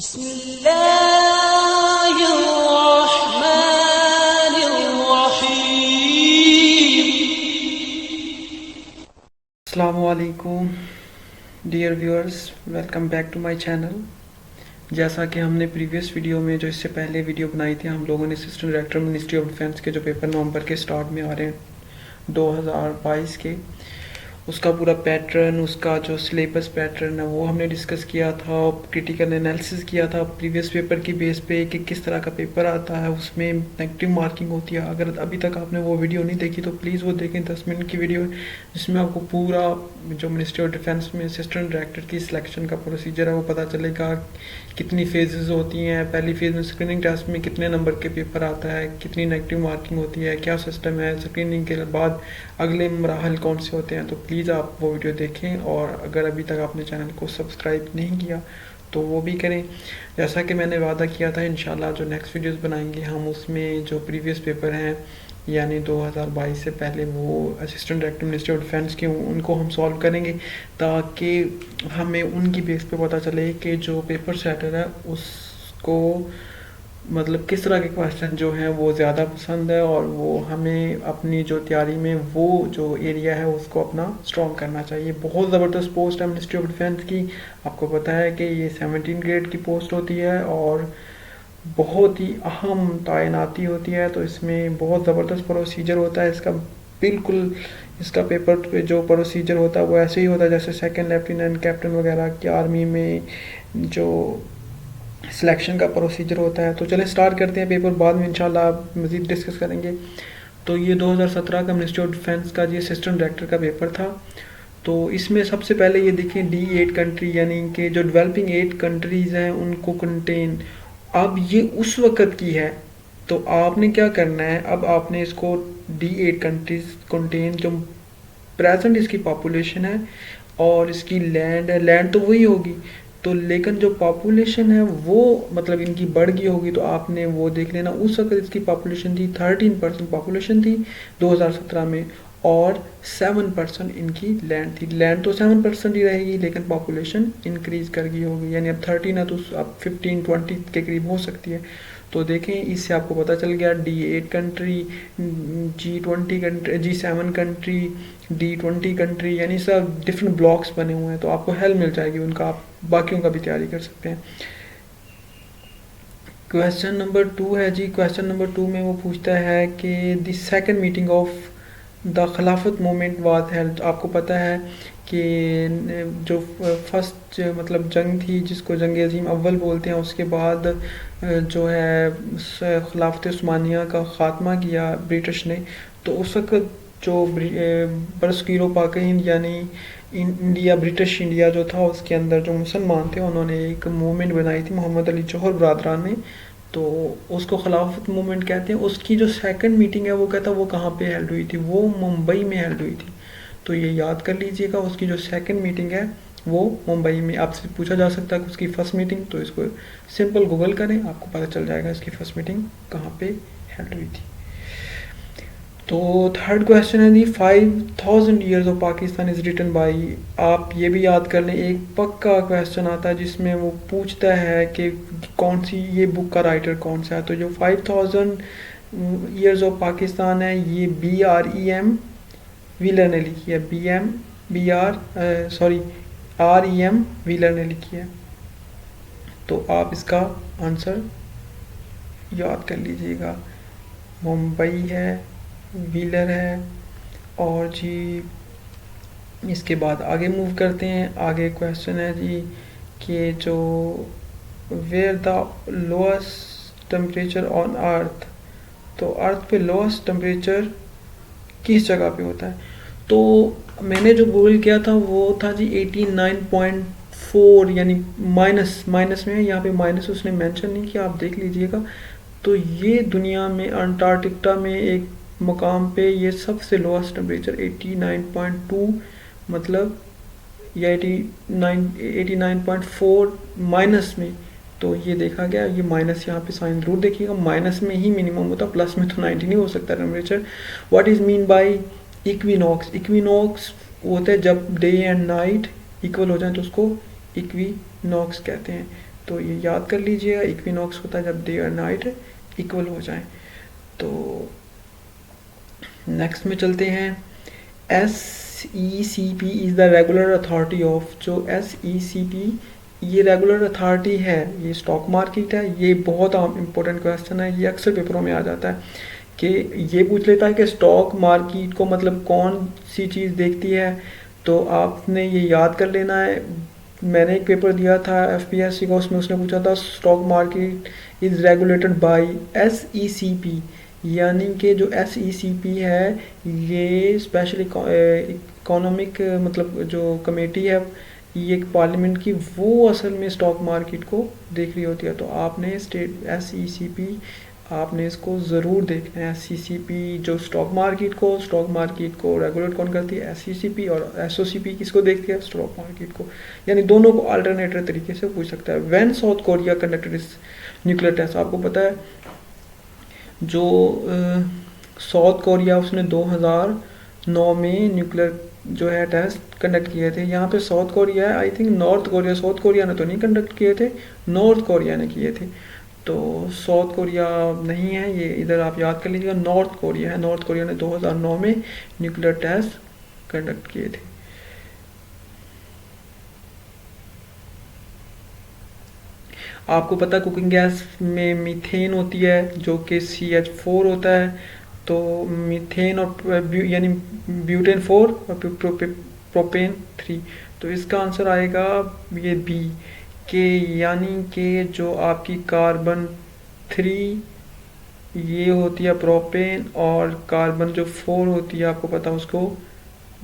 अस्सलामुअलैकुम dear viewers, welcome back to my channel. जैसा कि हमने प्रीवियस वीडियो में जो इससे पहले वीडियो बनाई थी, हम लोगों ने assistant director ministry of defence के जो पेपर नवंबर के स्टार्ट में आ रहे हैं 2022 के, उसका पूरा पैटर्न, उसका जो सिलेबस पैटर्न है वो हमने डिस्कस किया था। क्रिटिकल एनालिसिस किया था प्रीवियस पेपर की बेस पे कि किस तरह का पेपर आता है, उसमें नेगेटिव मार्किंग होती है। अगर अभी तक आपने वो वीडियो नहीं देखी तो प्लीज़ वो देखें, 10 मिनट की वीडियो है जिसमें आपको पूरा जो मिनिस्ट्री ऑफ डिफेंस में असिस्टेंट डायरेक्टर की सिलेक्शन का प्रोसीजर है वो पता चलेगा। कितनी फेजेस होती हैं, पहली फेज में स्क्रीनिंग टेस्ट में कितने नंबर के पेपर आता है, कितनी नेगेटिव मार्किंग होती है, क्या सिस्टम है, स्क्रीनिंग के बाद अगले मराहल कौन से होते हैं। तो प्लीज़ आप वो वीडियो देखें, और अगर अभी तक आपने चैनल को सब्सक्राइब नहीं किया तो वो भी करें। जैसा कि मैंने वादा किया था, इंशाल्लाह जो नेक्स्ट वीडियोस बनाएंगे हम उसमें जो प्रीवियस पेपर हैं यानी 2022 से पहले वो assistant director ministry of defence के, उनको हम सॉल्व करेंगे ताकि हमें उनकी बेस पे पता चले कि जो पेपर सेटर है उसको मतलब किस तरह के क्वेश्चन जो हैं वो ज़्यादा पसंद है, और वो हमें अपनी जो तैयारी में वो जो एरिया है उसको अपना स्ट्रॉन्ग करना चाहिए। बहुत ज़बरदस्त पोस्ट है मिनिस्ट्री ऑफ डिफेंस की। आपको पता है कि ये 17 ग्रेड की पोस्ट होती है और बहुत ही अहम तैनाती होती है, तो इसमें बहुत ज़बरदस्त प्रोसीजर होता है इसका। बिल्कुल इसका पेपर पे जो प्रोसीजर होता है वो ऐसे ही होता है जैसे सेकंड लेफ्टिनेंट कैप्टन वगैरह की आर्मी में जो सिलेक्शन का प्रोसीजर होता है। तो चलें स्टार्ट करते हैं पेपर, बाद में इंशाल्लाह मज़ीद डिस्कस करेंगे। तो ये 2017 का मिनिस्ट्री ऑफ डिफेंस का ये असिस्टेंट डायरेक्टर का पेपर था। तो इसमें सबसे पहले ये देखें D8 कंट्री यानी कि जो डेवलपिंग 8 कंट्रीज़ हैं उनको कंटेन, अब ये उस वक़्त की है। तो आपने क्या करना है, अब आपने इसको D8 कंट्रीज कंटेन जो प्रेजेंट इसकी पॉपुलेशन है और इसकी लैंड है, लैंड तो वही होगी तो, लेकिन जो पॉपुलेशन है वो मतलब इनकी बढ़ गई होगी। तो आपने वो देख लेना, उस वक्त इसकी पॉपुलेशन थी 13% पॉपुलेशन थी 2017 में, और 7% इनकी लैंड थी। लैंड तो 7% ही रहेगी लेकिन पॉपुलेशन इंक्रीज कर गई होगी, यानी अब 13 है तो अब 15-20 के करीब हो सकती है। तो देखें इससे आपको पता चल गया D8 country, G20 country, G7 country, D20 country, यानी सब डिफरेंट ब्लॉक्स बने हुए हैं। तो आपको हेल्प मिल जाएगी उनका, आप बाकियों का भी तैयारी कर सकते हैं। क्वेश्चन नंबर 2 है जी। क्वेश्चन नंबर 2 में वो पूछता है कि the second meeting of the खिलाफत मूवमेंट वाज हेल्ड। आपको पता है कि जो फर्स्ट मतलब जंग थी जिसको जंग अजीम अव्वल बोलते हैं, उसके बाद जो है खिलाफत उस्मानिया का ख़ात्मा किया ब्रिटिश ने। तो उस वक्त जो बरसगीरो पाक हिंद यानी इंडिया, ब्रिटिश इंडिया जो था उसके अंदर जो मुसलमान थे उन्होंने एक मूवमेंट बनाई थी मोहम्मद अली जौहर बरदरान ने, तो उसको खिलाफत मूवमेंट कहते हैं। उसकी जो सेकंड मीटिंग है वो कहता है वो कहाँ पे हेल्ड हुई थी, वो मुंबई में हेल्ड हुई थी। तो ये याद कर लीजिएगा, उसकी जो सेकंड मीटिंग है वो मुंबई में। आपसे पूछा जा सकता है कि उसकी फर्स्ट मीटिंग, तो इसको सिंपल गूगल करें आपको पता चल जाएगा इसकी फर्स्ट मीटिंग कहाँ पे हेल्ड हुई थी। तो थर्ड क्वेश्चन है the 5000 years of Pakistan is written by. आप ये भी याद कर लें, एक पक्का क्वेश्चन आता है जिसमें वो पूछता है कि कौन सी ये बुक का राइटर कौन सा है। तो जो 5000 ईयर्स ऑफ पाकिस्तान है ये BREM व्हीलर ने लिखी है, REM व्हीलर ने लिखी है। तो आप इसका आंसर याद कर लीजिएगा, मुंबई है, व्हीलर है, और जी इसके बाद आगे मूव करते हैं। आगे क्वेश्चन है जी कि जो where the lowest temperature on earth, तो अर्थ पे लोएस्ट टेम्परेचर किस जगह पे होता है। तो मैंने जो गूगल किया था वो था जी 89.4, यानी माइनस में, यहाँ पे माइनस उसने मेंशन नहीं किया, आप देख लीजिएगा। तो ये दुनिया में अंटार्कटिका में एक मुकाम पे ये सबसे लोएस्ट टेम्परेचर 89.2 मतलब या 89.4 माइनस में। तो ये देखा गया, ये माइनस यहाँ पे साइन जरूर देखिएगा, माइनस में ही मिनिमम होता, प्लस में तो 90 नहीं हो सकता temperature. What is mean by equinox. Equinox होता है जब डे एंड नाइट इक्वल हो जाए तो उसको इक्विनॉक्स कहते हैं। तो ये याद कर लीजिएगा, इक्विनॉक्स होता है जब डे और नाइट इक्वल हो जाए। तो नेक्स्ट में चलते हैं। SECP is the regular authority of, जो SECP ये रेगुलर अथॉरिटी है, ये स्टॉक मार्केट है। ये बहुत इंपॉर्टेंट क्वेश्चन है, ये अक्सर पेपरों में आ जाता है कि ये पूछ लेता है कि स्टॉक मार्केट को मतलब कौन सी चीज़ देखती है। तो आपने ये याद कर लेना है। मैंने एक पेपर दिया था FPSC का, उसमें उसने पूछा था stock market is regulated by SECP, यानी कि जो SECP है ये स्पेशल इकोनॉमिक मतलब जो कमेटी है ये एक पार्लियामेंट की, वो असल में स्टॉक मार्केट को देख रही होती है। तो आपने स्टेट SECP आपने इसको ज़रूर देखना है। SECP जो स्टॉक मार्केट को रेगुलेट कौन करती है, SECP, और SOCP किसको देखती है, स्टॉक मार्केट को। यानी दोनों को अल्टरनेटिव तरीके से पूछ सकता है। व्हेन साउथ कोरिया कंडक्टेड इस न्यूक्लियर टेस्ट, आपको पता है जो साउथ कोरिया उसने 2009 में न्यूक्लियर जो है टेस्ट कंडक्ट किए थे। यहाँ पे साउथ कोरिया है, I think north Korea, south Korea ने तो नहीं कंडक्ट किए थे, नॉर्थ कोरिया ने किए थे। तो साउथ कोरिया नहीं है ये, इधर आप याद कर लीजिएगा, नॉर्थ कोरिया है। नॉर्थ कोरिया ने 2009 में न्यूक्लियर टेस्ट कंडक्ट किए थे। आपको पता कुकिंग गैस में मीथेन होती है जो कि CH4 होता है। तो मीथेन और यानी ब्यूटेन 4 और प्रोपेन 3। तो इसका आंसर आएगा ये बी के, यानी कि जो आपकी कार्बन 3 ये होती है प्रोपेन, और कार्बन जो 4 होती है आपको पता उसको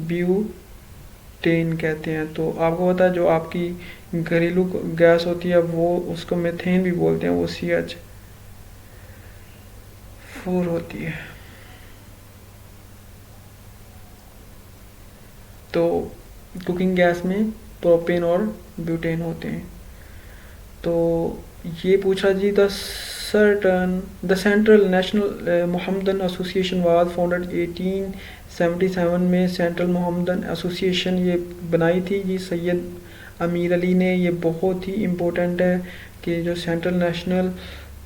ब्यूटेन कहते हैं। तो आपको पता है जो आपकी घरेलू गैस होती है वो उसको मीथेन भी बोलते हैं, वो CH4 होती है। तो कुकिंग गैस में प्रोपेन और ब्यूटेन होते हैं। तो ये पूछा जी, the Central National Mohammedan Association was founded 1877 में। सेंट्रल मोहम्मदन एसोसिएशन ये बनाई थी जी सैयद अमीर अली ने। ये बहुत ही इम्पोर्टेंट है कि जो सेंट्रल नेशनल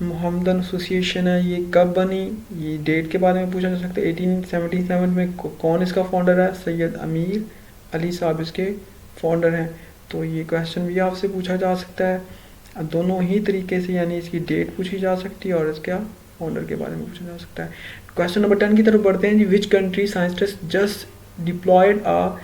मोहम्मदन एसोसिएशन है ये कब बनी, ये डेट के बारे में पूछा जा सकता है। 1877 में कौन इसका फाउंडर है, सैयद अमीर अली साहब इसके फाउंडर हैं। तो ये क्वेश्चन भी आपसे पूछा जा सकता है दोनों ही तरीके से, यानी इसकी डेट पूछी जा सकती है और इसका फाउंडर के बारे में पूछा जा सकता है। क्वेश्चन नंबर 10 की तरफ बढ़ते हैं जी। Which country scientist just deployed a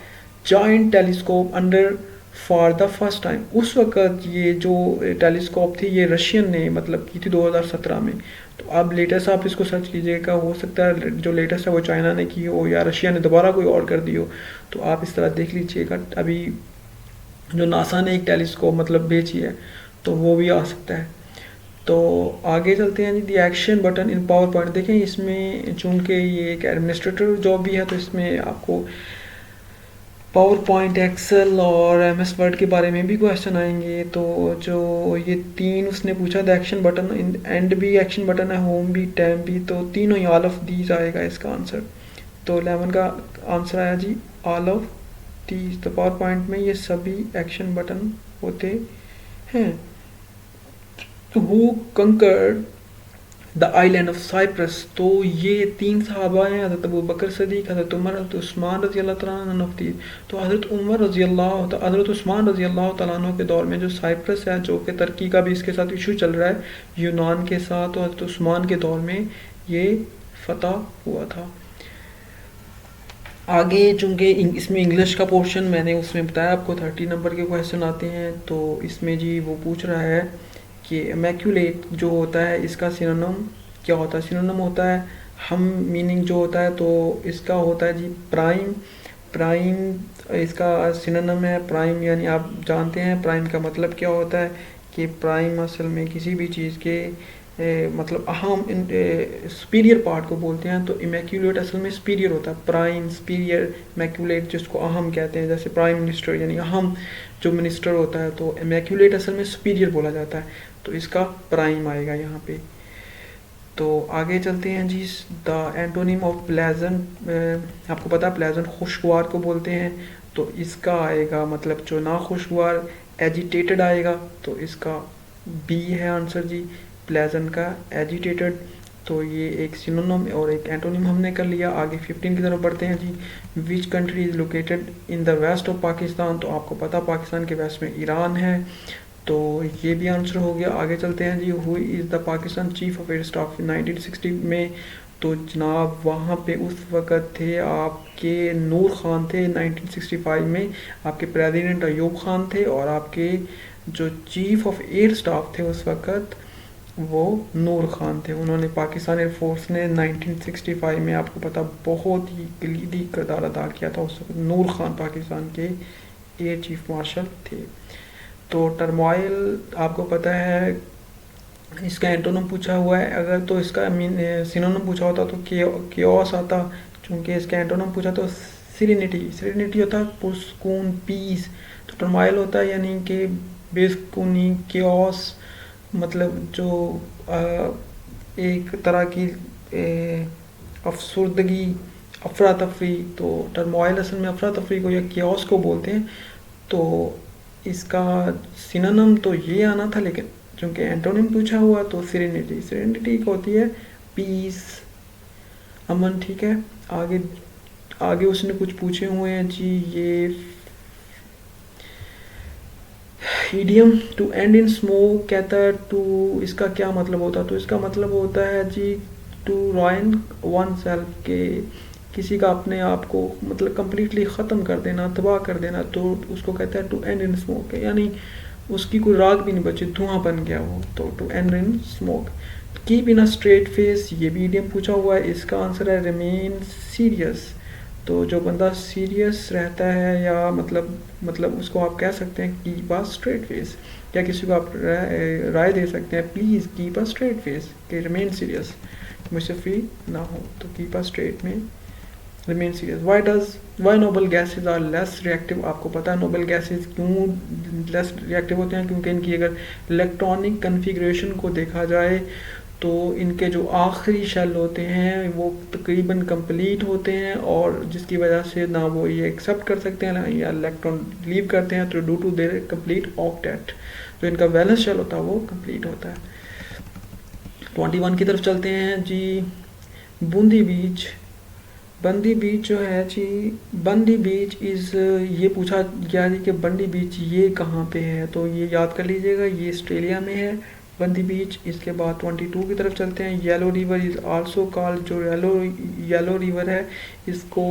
joint telescope under for the first time. उस वक्त ये जो टेलीस्कोप थी ये रशियन ने मतलब की थी 2017 में। तो अब लेटेस्ट आप इसको सर्च कीजिएगा, हो सकता है जो लेटेस्ट है वो चाइना ने की हो या रशिया ने दोबारा कोई और कर दी हो। तो आप इस तरह देख लीजिएगा। अभी जो नासा ने एक टेलीस्कोप मतलब बेची है तो वो भी आ सकता है। तो आगे चलते हैं जी। The action button in PowerPoint, देखें इसमें चूंकि ये एक एडमिनिस्ट्रेटर जॉब भी है तो इसमें आपको पावर पॉइंट, एक्सेल और MS वर्ड के बारे में भी क्वेश्चन आएंगे। तो जो ये 3 उसने पूछा, द एक्शन बटन एंड भी एक्शन बटन है, होम भी, टैब भी, तो तीनों ही ऑल ऑफ दीज आएगा इसका आंसर। तो 11 का आंसर आया जी ऑल ऑफ दीज। तो पावर पॉइंट में ये सभी एक्शन बटन होते हैं। Who conquered the island of Cyprus, तो ये 3 सहाबा हैं, हज़रत अबू बकर सदीक, हज़रत उमर, हज़रत उस्मान रज़ी अल्लाह तआला अन्हु थी। तो हज़रत उस्मान रज़ी अल्लाह तआला अन्हु के दौर में जो साइप्रस है, जो कि तुर्की का भी इसके साथ इशू चल रहा है यूनान के साथ, तो हज़रत उस्मान के दौर में ये फतह हुआ था। आगे चूँकि इसमें इंग्लिश का पोर्शन मैंने उसमें बताया आपको 30 नंबर के क्वेश्चन आते हैं। तो इसमें जी वो पूछ रहा है कि इमैक्युलेट जो होता है इसका सिनोनिम क्या होता है। सिनोनिम होता है हम, मीनिंग जो होता है तो इसका होता है जी प्राइम। प्राइम इसका सिनोनिम है प्राइम, यानी आप जानते हैं प्राइम का मतलब क्या होता है कि प्राइम असल में किसी भी चीज़ के मतलब अहम सुपीरियर पार्ट को बोलते हैं। तो इमैक्युलेट असल में सुपीरियर होता है, प्राइम सुपीरियर, इमैक्युलेट जिसको अहम कहते हैं, जैसे प्राइम मिनिस्टर यानी अहम जो मिनिस्टर होता है। तो इमैक्युलेट असल में सुपीरियर बोला जाता है, तो इसका प्राइम आएगा यहाँ पे। तो आगे चलते हैं जी। द एंटोनिम ऑफ प्लेजेंट, आपको पता है प्लेजेंट खुशगवार को बोलते हैं। तो इसका आएगा मतलब जो ना खुशगवार एजिटेटेड आएगा, तो इसका बी है आंसर जी प्लेजेंट का एजिटेटेड। तो ये एक सिनोनिम और एक एंटोनिम हमने कर लिया। आगे 15 की तरफ बढ़ते हैं जी। Which country is located in the west of Pakistan. तो आपको पता पाकिस्तान के वेस्ट में ईरान है, तो ये भी आंसर हो गया। आगे चलते हैं जी। Who is the Pakistan chief of air staff 1960 में। तो जनाब वहाँ पे उस वक़्त थे आपके नूर ख़ान थे। 1965 में आपके प्रेसिडेंट अयूब ख़ान थे और आपके जो चीफ ऑफ एयर स्टाफ थे उस वक़्त वो नूर ख़ान थे। उन्होंने पाकिस्तान एयरफोर्स ने 1965 में आपको पता बहुत ही कलीदी किरदार अदा किया था। उस वक्त नूर ख़ान पाकिस्तान के एयर चीफ मार्शल थे। तो टर्मोइल आपको पता है इसका एंटोनिम पूछा हुआ है। अगर तो इसका सिनोनिम पूछा होता तो केओस आता, चूँकि इसका एंटोनिम पूछा तो सिरेनिटी होता पुरस्कून पीस। तो टर्मोइल होता है यानी कि बेसुकूनी केओस, मतलब जो एक तरह की अफसरदगी अफरा तफरी। तो टर्मोइल असल में अफरा तफरी को या केओस को बोलते हैं। तो इसका सिनोनिम तो ये आना था, लेकिन चूँकि एंटोनिम पूछा हुआ तो सिरेनिटी को होती है पीस, अमन। ठीक है, आगे आगे उसने कुछ पूछे हुए हैं जी। ये idiom to end in smoke कहता है टू, इसका क्या मतलब होता है? तो इसका मतलब होता है जी टू रॉइन वन सेल्फ, के किसी का अपने आप को मतलब कम्प्लीटली ख़त्म कर देना, तबाह कर देना। तो उसको कहता है टू एंड इन स्मोक, यानी उसकी कोई राग भी नहीं बची, धुआं बन गया वो। तो to end in smoke. Keep in a straight face, ये भी ईडियम पूछा हुआ है। इसका आंसर है रिमेन सीरियस। तो जो बंदा सीरियस रहता है या मतलब उसको आप कह सकते हैं कीप अ स्ट्रेट फेस, या किसी को आप राय दे सकते हैं please keep a straight face, कि रिमेन सीरियस, मुझसे फ्री ना हो। तो कीप अ स्ट्रेट में remain serious. Why noble gases are less reactive. आपको पता है नोबल गैसेज क्यों लेस रिएक्टिव होते हैं? क्योंकि इनकी अगर इलेक्ट्रॉनिक कन्फिग्रेशन को देखा जाए तो इनके जो आखिरी शेल होते हैं वो तकरीबन कंप्लीट होते हैं, और जिसकी वजह से ना वो ये एक्सेप्ट कर सकते हैं या इलेक्ट्रॉन लीव करते हैं। तो due to their complete octet जो इनका वैलेंस शेल होता है वो कंप्लीट होता है। 21 की तरफ चलते हैं जी। बंदी बीच जो है जी, बंदी बीच इज़, ये पूछा गया जी कि बंदी बीच ये कहाँ पे है। तो ये याद कर लीजिएगा, ये ऑस्ट्रेलिया में है बंदी बीच। इसके बाद 22 की तरफ चलते हैं। Yellow river is also called, जो येलो रिवर है इसको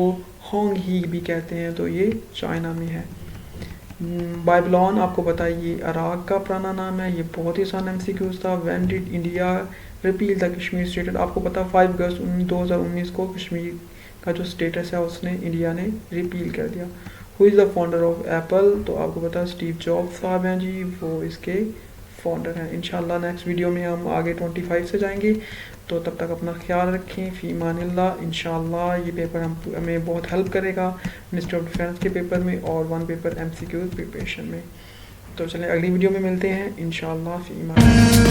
होंग ही भी कहते हैं। तो ये चाइना में है। बाइबलोन आपको पता है ये इराक का पुराना नाम है। ये बहुत ही आसान MCQs था। When did India repeal the Kashmir status. आपको पता 5 अगस्त 2019 को कश्मीर का जो स्टेटस है उसने इंडिया ने रिपील कर दिया। Who is the founder of Apple. तो आपको पता है स्टीव जॉब्स साहब हैं जी, वो इसके फाउंडर हैं। इंशाल्लाह नेक्स्ट वीडियो में हम आगे 25 से जाएंगे। तो तब तक अपना ख्याल रखें। फ़ी अमानिल्लाह। इंशाल्लाह ये पेपर हमें बहुत हेल्प करेगा मिनिस्ट्री ऑफ डिफेंस के पेपर में और 1 पेपर MCQ प्रिपरेशन में। तो चलें अगली वीडियो में मिलते हैं इंशाल्लाह। फ़ी अमानिल्लाह।